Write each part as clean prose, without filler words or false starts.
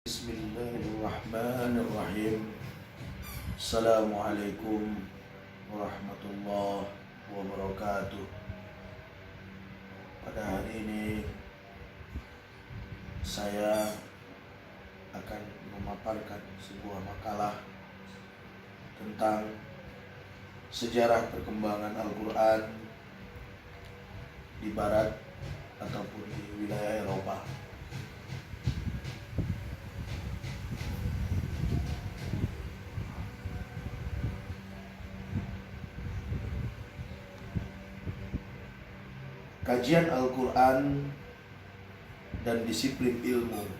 Bismillahirrahmanirrahim. Assalamualaikum warahmatullahi wabarakatuh. Pada hari ini saya akan memaparkan sebuah makalah tentang sejarah perkembangan Al-Quran di barat ataupun di wilayah Eropa. Kajian Al-Quran dan disiplin ilmu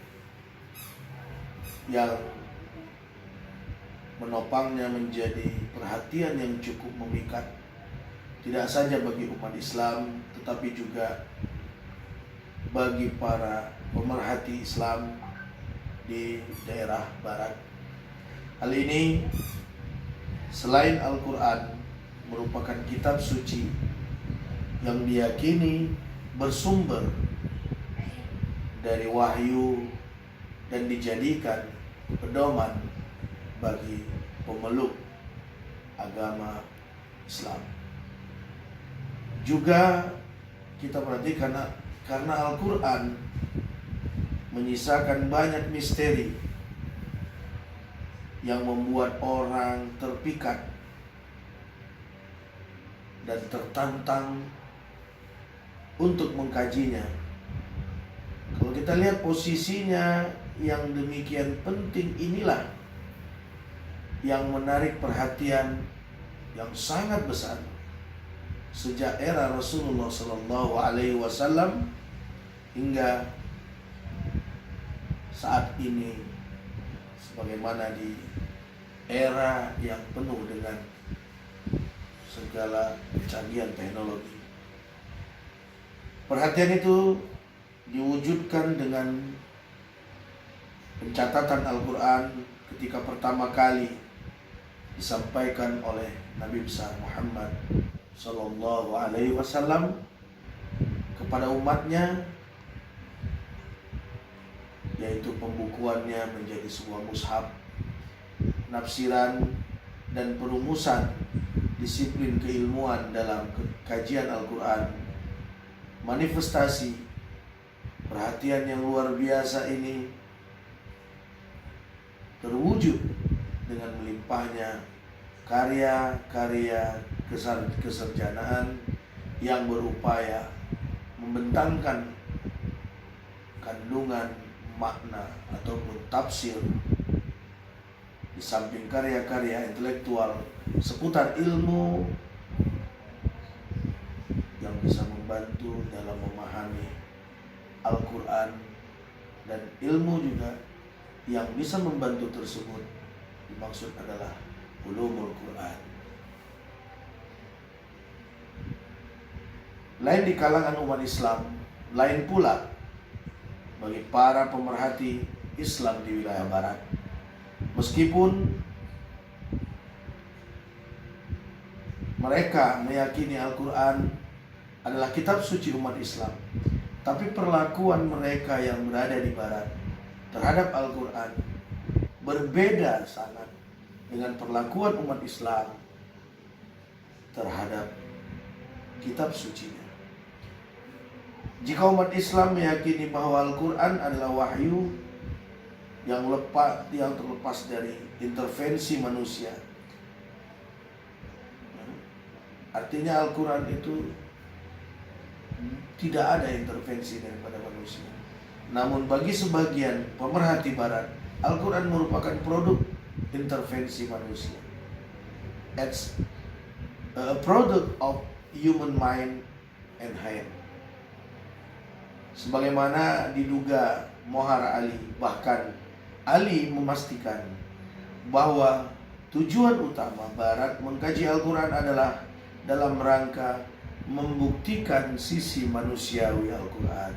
yang menopangnya menjadi perhatian yang cukup memikat, tidak saja bagi umat Islam tetapi juga bagi para pemerhati Islam di daerah barat. Hal ini selain Al-Quran merupakan kitab suci yang diyakini bersumber dari wahyu dan dijadikan pedoman bagi pemeluk agama Islam. Juga kita perhatikan karena Al-Quran menyisakan banyak misteri yang membuat orang terpikat dan tertantang untuk mengkajinya. Kalau kita lihat posisinya yang demikian penting, inilah yang menarik perhatian yang sangat besar sejak era Rasulullah SAW hingga saat ini, sebagaimana di era yang penuh dengan segala kecanggihan teknologi. Perhatian itu diwujudkan dengan pencatatan Al-Quran ketika pertama kali disampaikan oleh Nabi besar Muhammad SAW kepada umatnya, yaitu pembukuannya menjadi sebuah mushaf, penafsiran dan perumusan disiplin keilmuan dalam kajian Al-Quran. Manifestasi perhatian yang luar biasa ini terwujud dengan melimpahnya karya-karya keserjanaan yang berupaya membentangkan kandungan makna ataupun tafsir, di samping karya-karya intelektual seputar ilmu yang bisa membantu dalam memahami Al-Quran, dan ilmu juga yang bisa membantu tersebut dimaksud adalah ulumul Quran. Lain di kalangan umat Islam, lain pula bagi para pemerhati Islam di wilayah barat. Meskipun mereka meyakini Al-Quran adalah kitab suci umat Islam, tapi perlakuan mereka yang berada di barat terhadap Al-Quran berbeda sangat dengan perlakuan umat Islam terhadap kitab sucinya. Jika umat Islam meyakini bahwa Al-Quran adalah wahyu yang terlepas dari intervensi manusia, artinya Al-Quran itu tidak ada intervensi daripada manusia. Namun bagi sebagian pemerhati barat, Al-Quran merupakan produk intervensi manusia. It's a product of human mind and hand. Sebagaimana diduga Mohar Ali, bahkan Ali memastikan bahwa tujuan utama barat mengkaji Al-Quran adalah dalam rangka membuktikan sisi manusiawi Al-Quran.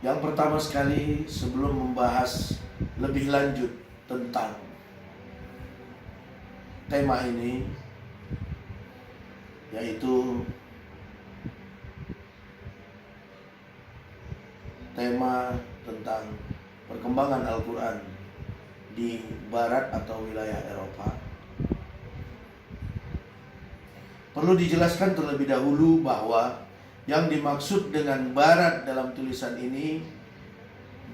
Yang pertama sekali, sebelum membahas lebih lanjut tentang tema ini, yaitu tema tentang perkembangan Al-Quran di barat atau wilayah Eropa. Perlu dijelaskan terlebih dahulu bahwa yang dimaksud dengan barat dalam tulisan ini,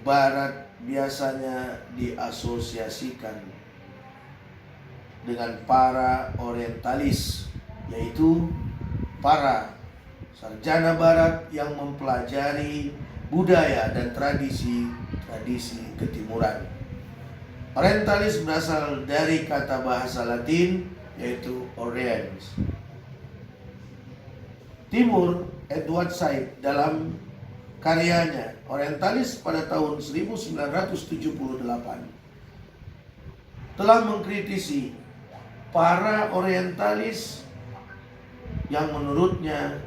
barat biasanya diasosiasikan dengan para orientalis, yaitu para sarjana barat yang mempelajari budaya dan tradisi ketimuran. Orientalis berasal dari kata bahasa Latin yaitu Oriens. Timur, Edward Said dalam karyanya Orientalis pada tahun 1978 telah mengkritisi para orientalis yang menurutnya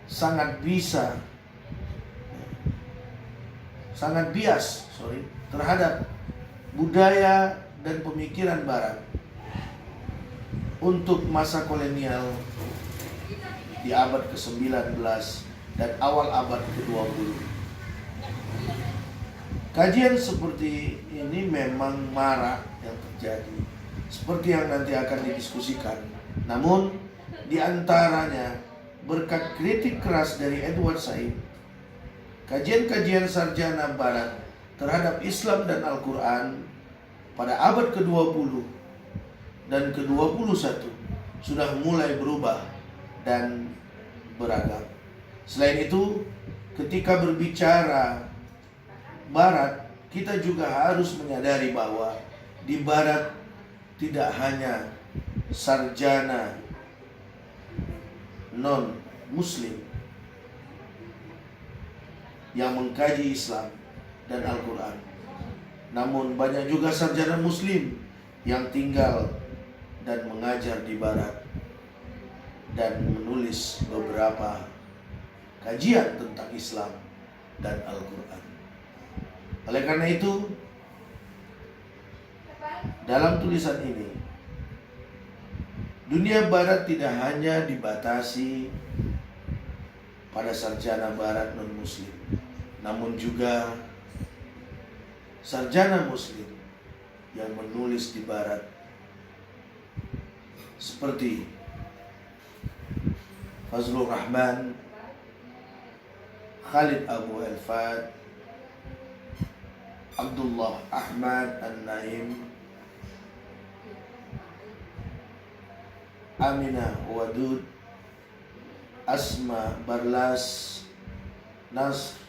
sangat bias terhadap budaya dan pemikiran barat untuk masa kolonial di abad ke-19 dan awal abad ke-20. Kajian seperti ini memang marak yang terjadi, seperti yang nanti akan didiskusikan. Namun, di antaranya berkat kritik keras dari Edward Said, kajian-kajian sarjana barat terhadap Islam dan Al-Quran pada abad ke-20 dan ke-21 sudah mulai berubah dan beragam. Selain itu, ketika berbicara barat, kita juga harus menyadari bahwa di barat tidak hanya sarjana non-muslim yang mengkaji Islam dan Al-Quran, namun banyak juga sarjana muslim yang tinggal dan mengajar di barat dan menulis beberapa kajian tentang Islam dan Al-Quran. Oleh karena itu, dalam tulisan ini, dunia barat tidak hanya dibatasi pada sarjana barat non-muslim, namun juga sarjana muslim yang menulis di barat seperti Fazlur Rahman, Khalid Abu Elfad, Abdullah Ahmad An-Naim, Aminah Wadud, Asma Barlas, Nasr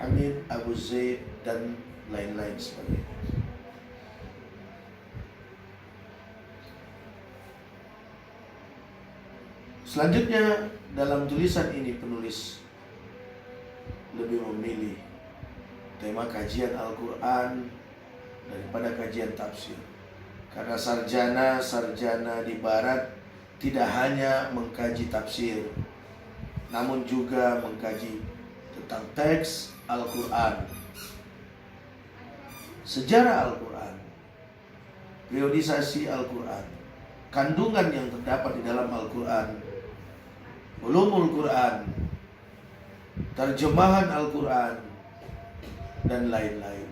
Hamid Abu Zaid, dan lain-lain sebagainya. Selanjutnya, dalam tulisan ini penulis lebih memilih tema kajian Al-Quran daripada kajian tafsir. Karena sarjana di barat tidak hanya mengkaji tafsir, namun juga mengkaji tentang teks Al-Quran, sejarah Al-Quran, periodisasi Al-Quran, kandungan yang terdapat di dalam Al-Quran, ulumul Quran, terjemahan Al-Quran, dan lain-lain.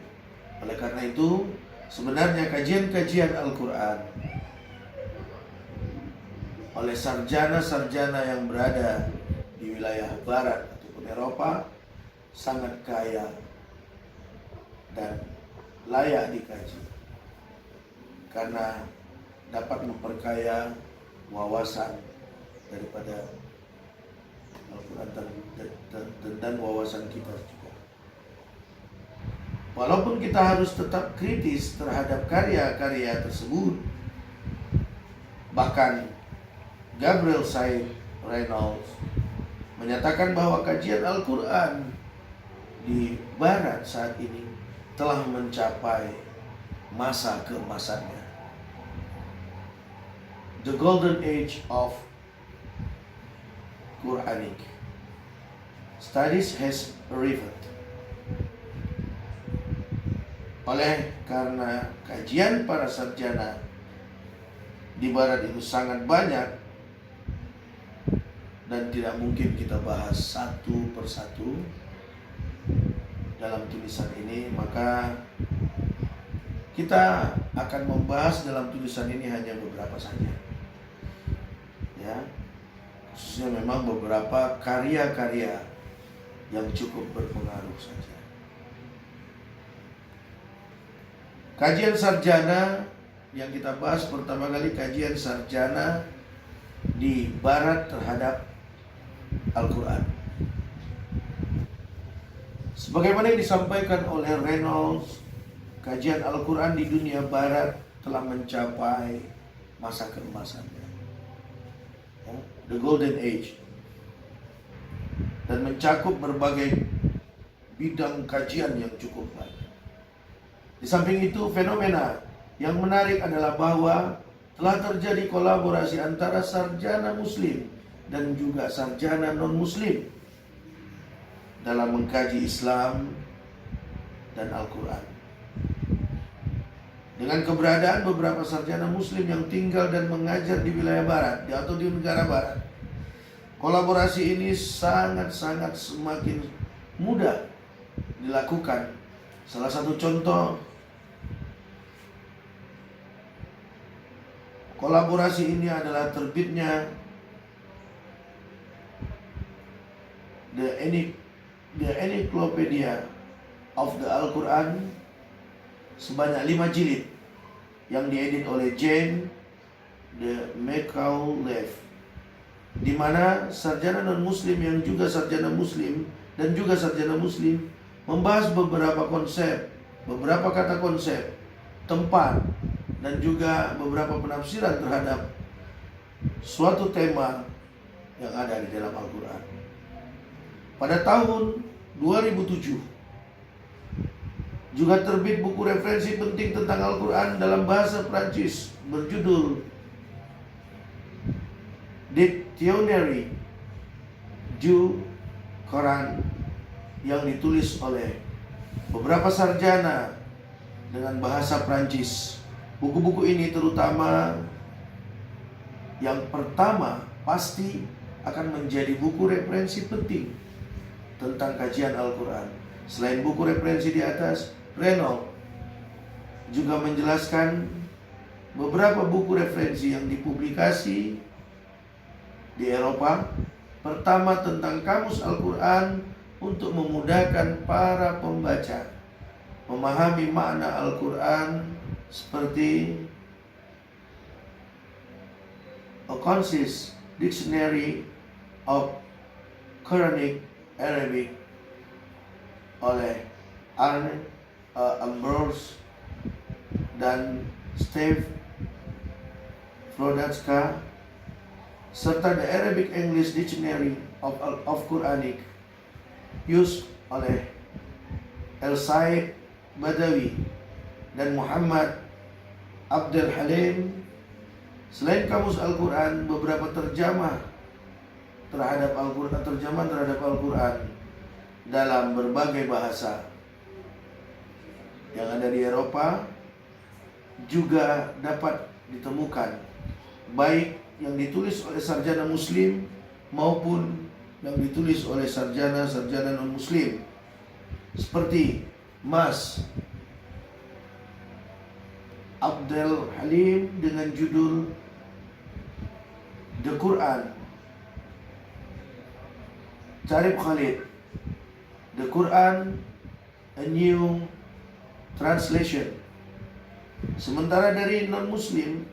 Oleh karena itu, sebenarnya kajian-kajian Al-Quran oleh sarjana-sarjana yang berada di wilayah barat ataupun Eropa sangat kaya dan layak dikaji, karena dapat memperkaya wawasan daripada Al-Quran dan wawasan kita juga. Walaupun kita harus tetap kritis terhadap karya-karya tersebut, bahkan Gabriel Said Reynolds menyatakan bahwa kajian Al-Quran di barat saat ini telah mencapai masa keemasannya. The Golden Age of Quranic Studies has arrived. Oleh karena kajian para sarjana di barat itu sangat banyak, dan tidak mungkin kita bahas satu persatu dalam tulisan ini, maka kita akan membahas dalam tulisan ini hanya beberapa saja, ya, khususnya memang beberapa karya-karya yang cukup berpengaruh saja. Kajian sarjana yang kita bahas pertama kali, kajian sarjana di Barat terhadap Al-Quran. Sebagaimana yang disampaikan oleh Reynolds, kajian Al-Quran di dunia Barat telah mencapai masa keemasannya, ya, the Golden Age, dan mencakup berbagai bidang kajian yang cukup banyak. Di samping itu, fenomena yang menarik adalah bahwa telah terjadi kolaborasi antara sarjana muslim dan juga sarjana non-muslim dalam mengkaji Islam dan Al-Quran. Dengan keberadaan beberapa sarjana muslim yang tinggal dan mengajar di wilayah barat atau di negara barat, kolaborasi ini sangat-sangat semakin mudah dilakukan. Salah satu contoh kolaborasi ini adalah terbitnya The Encyclopedia of the Al-Quran sebanyak 5 jilid yang diedit oleh Jane de Macaulay, di mana sarjana non-muslim yang juga sarjana muslim dan juga sarjana muslim membahas beberapa konsep, beberapa kata konsep, tempat, dan juga beberapa penafsiran terhadap suatu tema yang ada di dalam Al-Quran. Pada tahun 2007 juga terbit buku referensi penting tentang Al-Quran dalam bahasa Prancis berjudul Dictionnaire du Coran yang ditulis oleh beberapa sarjana dengan bahasa Prancis. Buku-buku ini terutama yang pertama pasti akan menjadi buku referensi penting tentang kajian Al-Quran. Selain buku referensi di atas, Reynolds juga menjelaskan beberapa buku referensi yang dipublikasi di Eropa. Pertama, tentang kamus Al-Quran untuk memudahkan para pembaca memahami makna Al-Quran, seperti A Concise Dictionary of Quranic Arabic oleh Arne Ambrose dan Steve Flodatska, serta The Arabic English Dictionary of Quranic used oleh El Said Badawi dan Muhammad Abdul Halim. Selain kamus Al-Quran, beberapa terjemahan terhadap Al-Quran dalam berbagai bahasa yang ada di Eropa juga dapat ditemukan, baik yang ditulis oleh sarjana muslim maupun yang ditulis oleh sarjana non-muslim, seperti Mas Abdul Halim dengan judul The Quran, Tarif Khalid, The Quran, A New Translation. Sementara dari non-muslim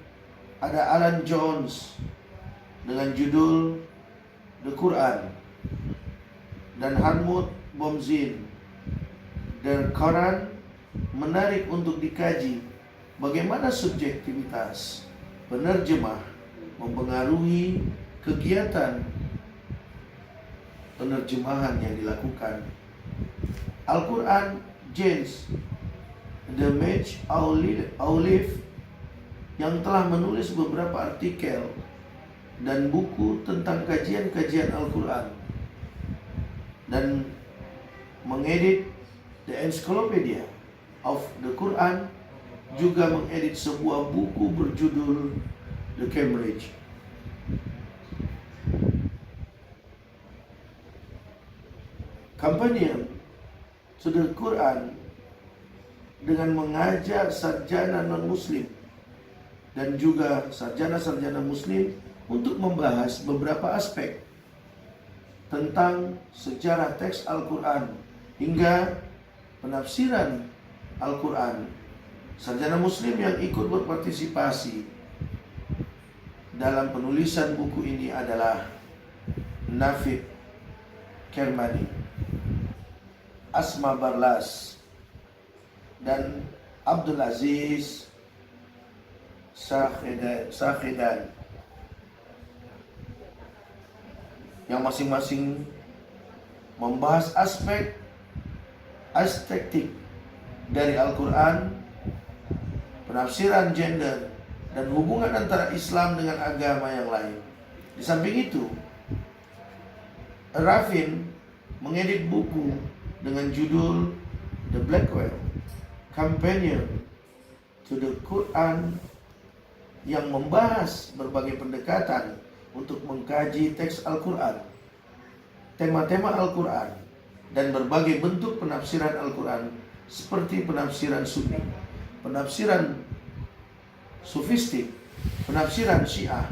ada Alan Jones dengan judul The Quran, dan Harmut Bomzin, The Quran. Menarik untuk dikaji bagaimana subjektivitas penerjemah mempengaruhi kegiatan penerjemahan yang dilakukan. Al-Quran, James de Macaulay yang telah menulis beberapa artikel dan buku tentang kajian-kajian Al-Quran dan mengedit The Encyclopedia of the Quran, juga mengedit sebuah buku berjudul The Cambridge. Companion to the Quran dengan mengajak sarjana non-muslim dan juga sarjana-sarjana muslim untuk membahas beberapa aspek tentang sejarah teks Al-Quran hingga penafsiran Al-Quran. Sarjana muslim yang ikut berpartisipasi dalam penulisan buku ini adalah Nafid Kermani, Asma Barlas, dan Abdul Aziz Sakhidan, yang masing-masing membahas aspek estetik dari Al-Quran, penafsiran gender, dan hubungan antara Islam dengan agama yang lain. Di samping itu, Rafin mengedit buku dengan judul The Blackwell Companion to the Quran yang membahas berbagai pendekatan untuk mengkaji teks Al-Quran, tema-tema Al-Quran, dan berbagai bentuk penafsiran Al-Quran seperti penafsiran Sunni, penafsiran Sufistik, penafsiran Syiah,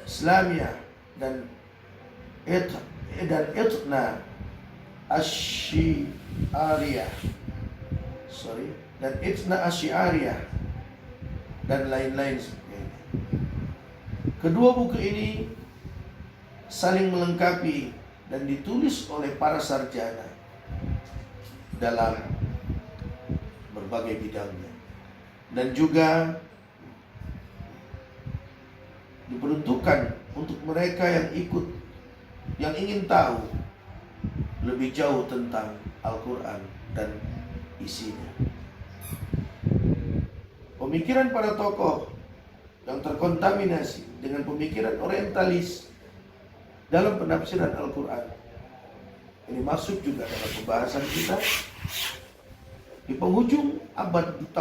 Islamiyah, dan Itna Asy'ariyah, dan lain-lain sebagainya. Kedua buku ini saling melengkapi dan ditulis oleh para sarjana dalam berbagai bidangnya, dan juga diperuntukkan untuk mereka yang ingin tahu lebih jauh tentang Al-Quran dan isinya. Pemikiran para tokoh yang terkontaminasi dengan pemikiran orientalis dalam penafsiran Al-Quran ini masuk juga dalam pembahasan kita di penghujung abad 20.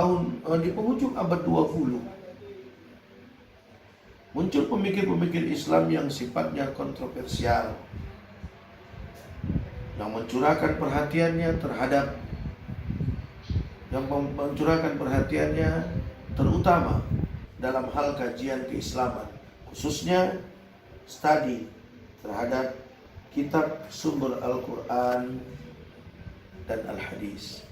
Muncul pemikir-pemikir Islam yang sifatnya kontroversial, yang mencurahkan perhatiannya terutama dalam hal kajian keislaman, khususnya studi terhadap kitab sumber Al-Quran dan Al-Hadis.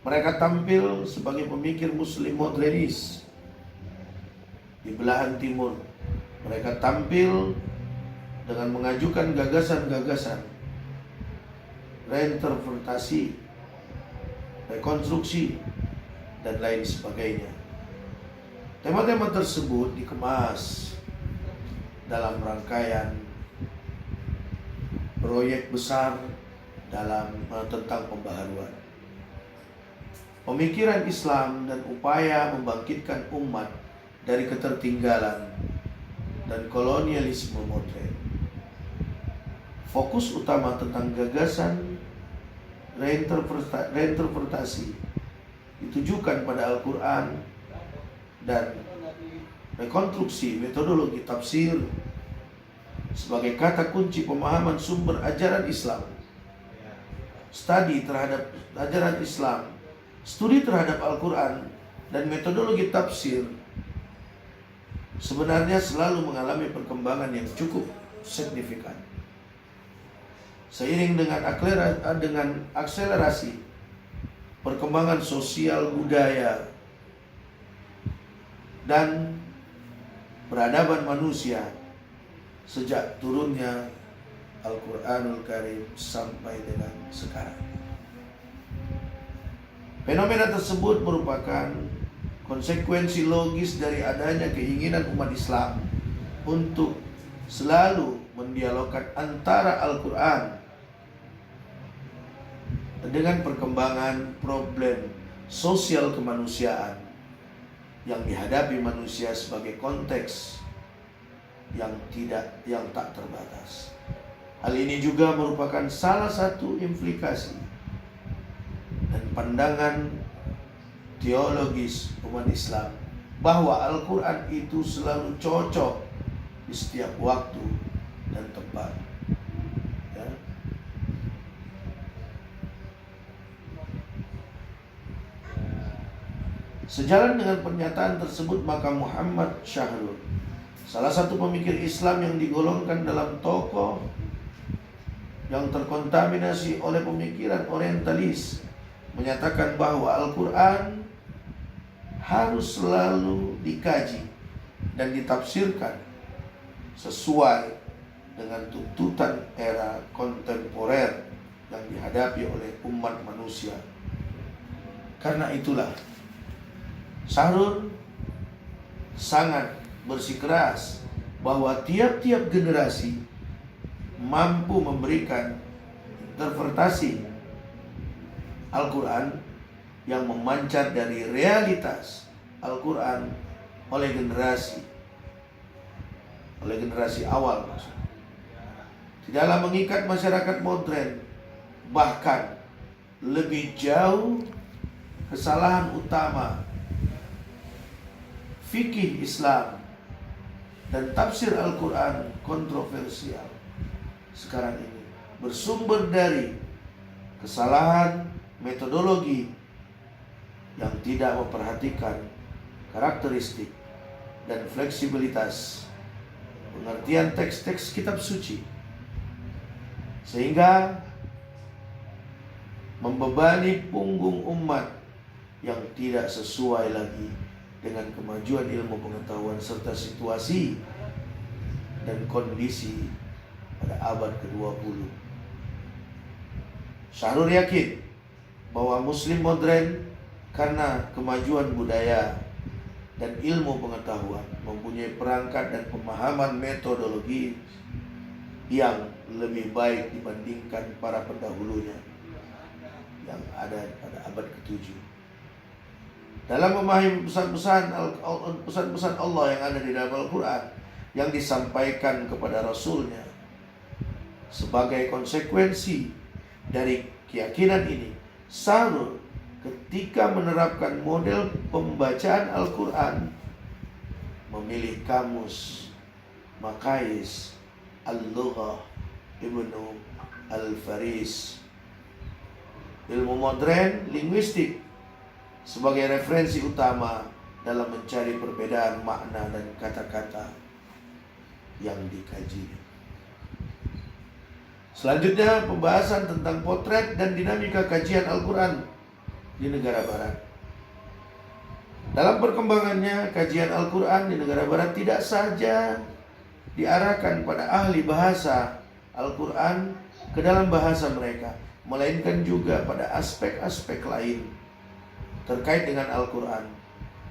Mereka tampil sebagai pemikir Muslim modernis di belahan timur. Mereka tampil dengan mengajukan gagasan-gagasan reinterpretasi, rekonstruksi, dan lain sebagainya. Tema-tema tersebut dikemas dalam rangkaian proyek besar tentang pembaharuan pemikiran Islam dan upaya membangkitkan umat dari ketertinggalan dan kolonialisme modern. Fokus utama tentang gagasan reinterpretasi ditujukan pada Al-Quran dan rekonstruksi metodologi tafsir sebagai kata kunci pemahaman sumber ajaran Islam. Studi terhadap ajaran Islam, studi terhadap Al-Quran, dan metodologi tafsir sebenarnya selalu mengalami perkembangan yang cukup signifikan. Seiring dengan akselerasi perkembangan sosial budaya dan peradaban manusia sejak turunnya Al-Quranul Karim sampai dengan sekarang. Fenomena tersebut merupakan konsekuensi logis dari adanya keinginan umat Islam untuk selalu mendialogkan antara Al-Quran dengan perkembangan problem sosial kemanusiaan yang dihadapi manusia sebagai konteks yang tak terbatas. Hal ini juga merupakan salah satu implikasi dan pandangan teologis umat Islam bahwa Al-Quran itu selalu cocok di setiap waktu dan tempat. Ya. Sejalan dengan pernyataan tersebut, maka Muhammad Syahrul, salah satu pemikir Islam yang digolongkan dalam tokoh yang terkontaminasi oleh pemikiran orientalis, menyatakan bahwa Al-Quran harus selalu dikaji dan ditafsirkan sesuai dengan tuntutan era kontemporer yang dihadapi oleh umat manusia. Karena itulah Syahrul sangat bersikeras bahwa tiap-tiap generasi mampu memberikan interpretasi Al-Quran yang memancar dari realitas Al-Quran oleh generasi awal maksudnya. Tidaklah mengikat masyarakat modern, bahkan lebih jauh kesalahan utama fikih Islam dan tafsir Al-Quran kontroversial sekarang ini bersumber dari kesalahan metodologi yang tidak memperhatikan karakteristik dan fleksibilitas pengertian teks-teks kitab suci, sehingga membebani punggung umat yang tidak sesuai lagi dengan kemajuan ilmu pengetahuan serta situasi dan kondisi pada abad ke-20. Syahrul yakin bahwa Muslim modern karena kemajuan budaya dan ilmu pengetahuan mempunyai perangkat dan pemahaman metodologi yang lebih baik dibandingkan para pendahulunya yang ada pada abad ke-7. Dalam memahami pesan-pesan Allah yang ada di dalam Al-Quran yang disampaikan kepada Rasulnya, sebagai konsekuensi dari keyakinan ini, Syahrul ketika menerapkan model pembacaan Al-Quran memilih kamus Maqais Al-Lughah Ibnu Al-Faris, ilmu modern linguistik, sebagai referensi utama dalam mencari perbedaan makna dan kata-kata yang dikaji. Selanjutnya, pembahasan tentang potret dan dinamika kajian Al-Quran di negara Barat. Dalam perkembangannya, kajian Al-Quran di negara Barat tidak saja diarahkan pada ahli bahasa Al-Quran ke dalam bahasa mereka, melainkan juga pada aspek-aspek lain terkait dengan Al-Quran.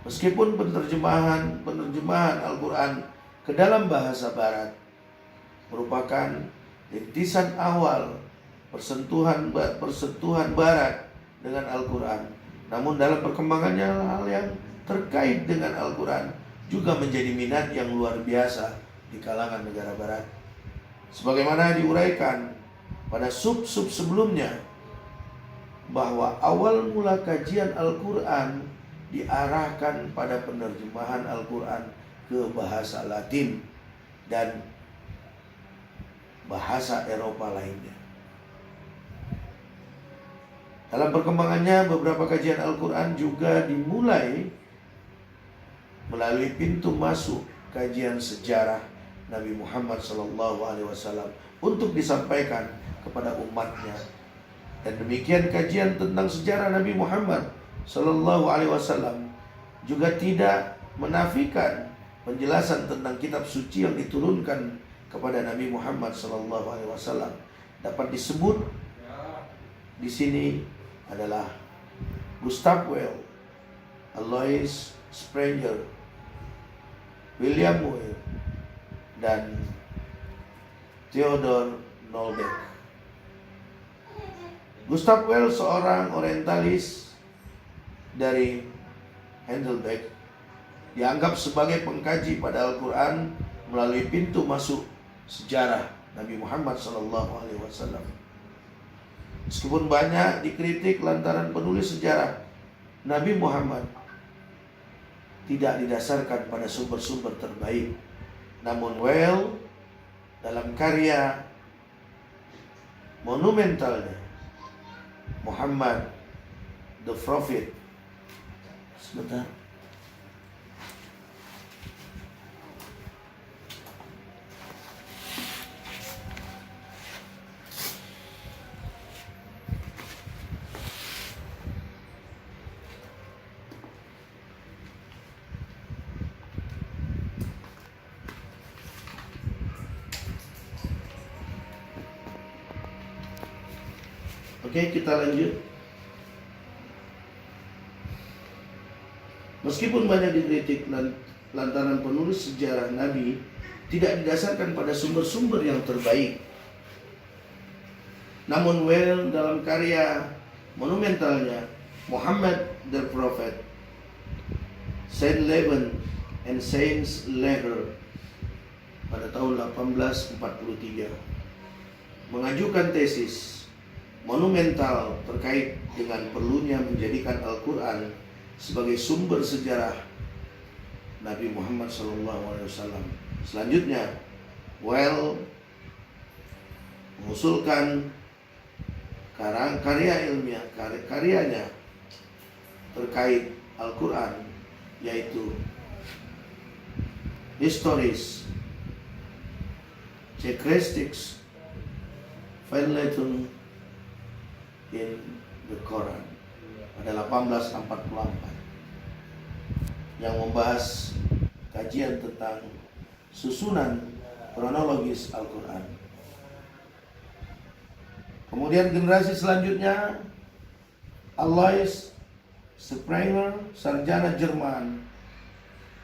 Meskipun penerjemahan Al-Quran ke dalam bahasa Barat merupakan rintisan awal persentuhan Barat dengan Al-Quran, namun dalam perkembangannya hal yang terkait dengan Al-Quran juga menjadi minat yang luar biasa di kalangan negara Barat. Sebagaimana diuraikan pada sub-sub sebelumnya, bahwa awal mula kajian Al-Quran diarahkan pada penerjemahan Al-Quran ke bahasa Latin dan bahasa Eropa lainnya. Dalam perkembangannya, beberapa kajian Al-Quran juga dimulai melalui pintu masuk kajian sejarah Nabi Muhammad SAW untuk disampaikan kepada umatnya. Dan demikian kajian tentang sejarah Nabi Muhammad SAW juga tidak menafikan penjelasan tentang kitab suci yang diturunkan kepada Nabi Muhammad SAW. Dapat disebut di sini adalah Gustav Well, Alois Sprenger, William Moore, dan Theodor Nolbeck. Gustav Well, seorang orientalis dari Heidelberg, dianggap sebagai pengkaji pada Al-Quran melalui pintu masuk sejarah Nabi Muhammad SAW. Meskipun banyak dikritik lantaran penulis sejarah Nabi Muhammad tidak didasarkan pada sumber-sumber terbaik, namun Well dalam karya monumentalnya Muhammad the Prophet. Sebentar. Oke, kita lanjut. Meskipun banyak dikritik lantaran penulis sejarah Nabi tidak didasarkan pada sumber-sumber yang terbaik, namun Well dalam karya monumentalnya Muhammad the Prophet, Saint Leven and Saints Letter pada tahun 1843 mengajukan tesis monumental terkait dengan perlunya menjadikan Al-Quran sebagai sumber sejarah Nabi Muhammad SAW. Selanjutnya, Well mengusulkan karya ilmiah karyanya terkait Al-Quran, yaitu Histories, Characteristics, Verlaten in the Quran pada 1844 yang membahas kajian tentang susunan kronologis Al-Quran. Kemudian generasi selanjutnya, Alois Springer, sarjana Jerman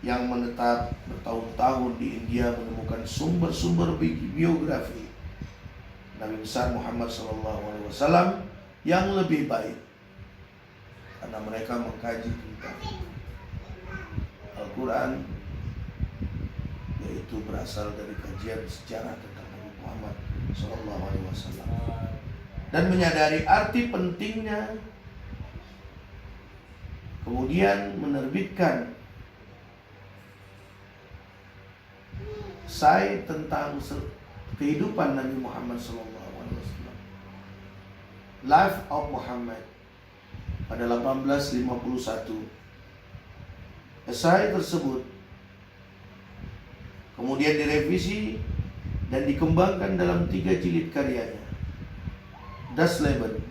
yang menetap bertahun-tahun di India, menemukan sumber-sumber biografi Nabi besar Muhammad SAW yang lebih baik karena mereka mengkaji tentang Al-Quran, yaitu berasal dari kajian sejarah tentang Nabi Muhammad SAW dan menyadari arti pentingnya, kemudian menerbitkan esai tentang kehidupan Nabi Muhammad SAW, Life of Muhammad pada 1851. Esai tersebut kemudian direvisi dan dikembangkan dalam 3 jilid karyanya, Das Leben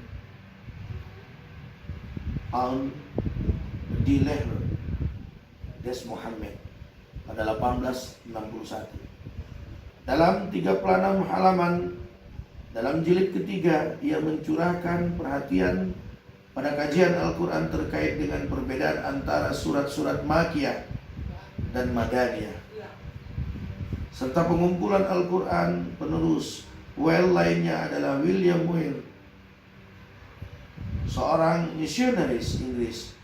on die Lehre des Muhammad pada 1861. Dalam 36 halaman dalam jilid ketiga, ia mencurahkan perhatian pada kajian Al-Quran terkait dengan perbedaan antara surat-surat Makkiyah dan Madaniyah, serta pengumpulan Al-Quran penerus. Well lainnya adalah William Muir, seorang misionaris Inggris.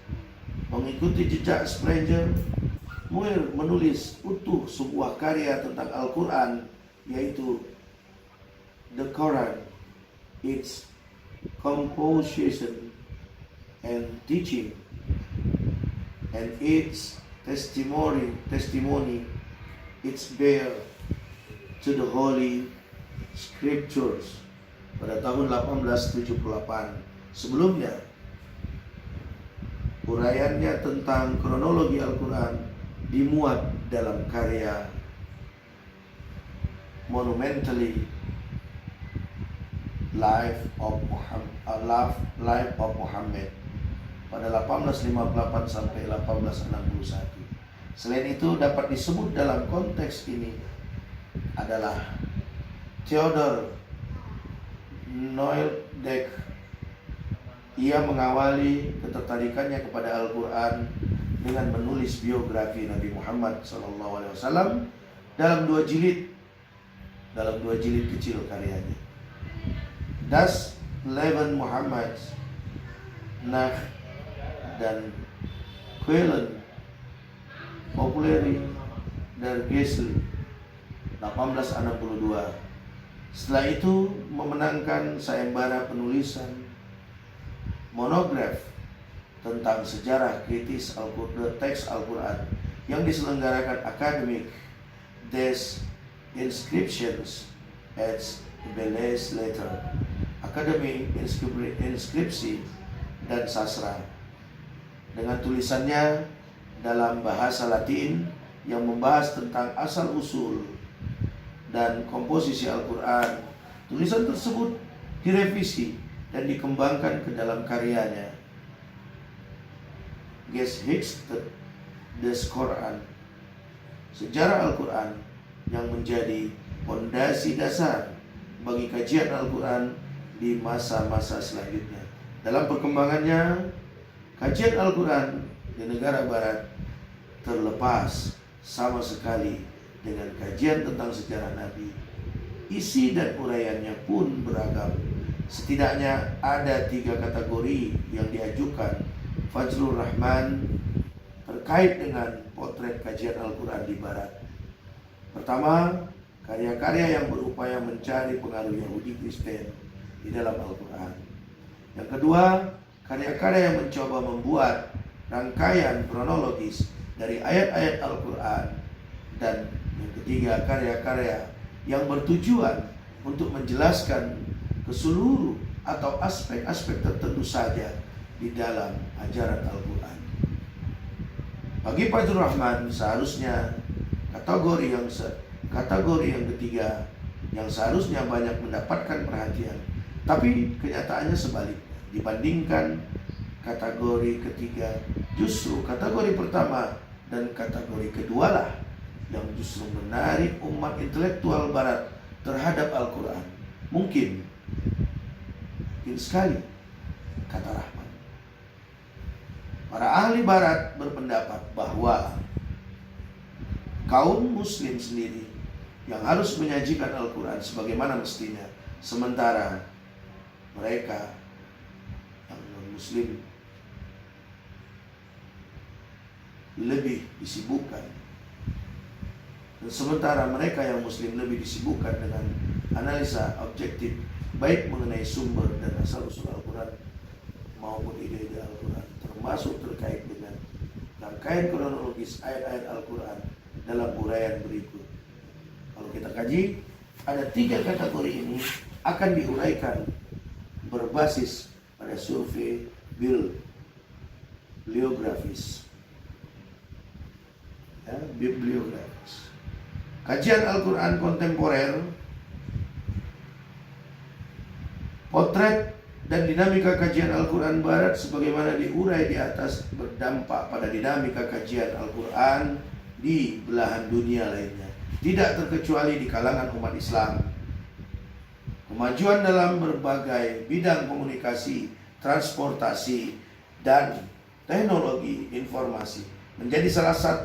Mengikuti jejak Springer, Muir menulis utuh sebuah karya tentang Al-Quran, yaitu The Quran, its composition and teaching, and its testimony, its bear to the Holy Scriptures pada tahun 1878. Sebelumnya, uraiannya tentang kronologi Al-Quran dimuat dalam karya monumentally Life of Muhammad pada 1858 sampai 1861. Selain itu, dapat disebut dalam konteks ini adalah Theodor Neudek. Ia mengawali ketertarikannya kepada Al-Quran dengan menulis biografi Nabi Muhammad SAW dalam 2 jilid kecil karyanya, Das Leben Muhammad nach dan Quellen Populari der Geschichte 1862. Setelah itu memenangkan sayembara penulisan monograf tentang sejarah kritis teks Al-Quran yang diselenggarakan Academic des Inscriptions et Belles Lettres Akademi Inskripsi dan Sastra dengan tulisannya dalam bahasa Latin yang membahas tentang asal-usul dan komposisi Al-Quran. Tulisan tersebut direvisi dan dikembangkan ke dalam karyanya Geschichte des Quran, sejarah Al-Quran, yang menjadi fondasi dasar bagi kajian Al-Quran di masa-masa selanjutnya. Dalam perkembangannya, kajian Al-Quran di negara barat terlepas sama sekali dengan kajian tentang sejarah Nabi. Isi dan uraiannya pun beragam. Setidaknya ada 3 kategori yang diajukan Fajrul Rahman terkait dengan potret kajian Al-Quran di barat. Pertama, karya-karya yang berupaya mencari pengaruh Yahudi Kristen di dalam Al-Quran. Yang kedua, karya-karya yang mencoba membuat rangkaian kronologis dari ayat-ayat Al-Quran. Dan yang ketiga, karya-karya yang bertujuan untuk menjelaskan keseluruh atau aspek-aspek tertentu saja di dalam ajaran Al-Quran. Bagi Fajrul Rahman, seharusnya kategori yang ketiga yang seharusnya banyak mendapatkan perhatian, tapi kenyataannya sebaliknya. Dibandingkan kategori ketiga, justru kategori pertama dan kategori kedua lah yang justru menarik umat intelektual barat terhadap Al-Quran. Mungkin sekali, kata Rahman. Para ahli barat berpendapat bahwa kaum muslim sendiri yang harus menyajikan Al-Quran sebagaimana mestinya, sementara mereka yang non-muslim lebih disibukkan. Dan sementara mereka yang muslim lebih disibukkan dengan analisa objektif baik mengenai sumber dan asal-usul Al-Quran maupun ide-ide Al-Quran, termasuk terkait dengan rangkaian kronologis ayat-ayat Al-Quran dalam uraian berikut. Kalau kita kaji, ada 3 kategori ini akan diuraikan berbasis pada survei bibliografis. Bibliografis. Kajian Al-Quran kontemporer, potret dan dinamika kajian Al-Quran barat sebagaimana diurai di atas berdampak pada dinamika kajian Al-Quran di belahan dunia lainnya, tidak terkecuali di kalangan umat Islam. Kemajuan dalam berbagai bidang komunikasi, transportasi, dan teknologi informasi menjadi salah satu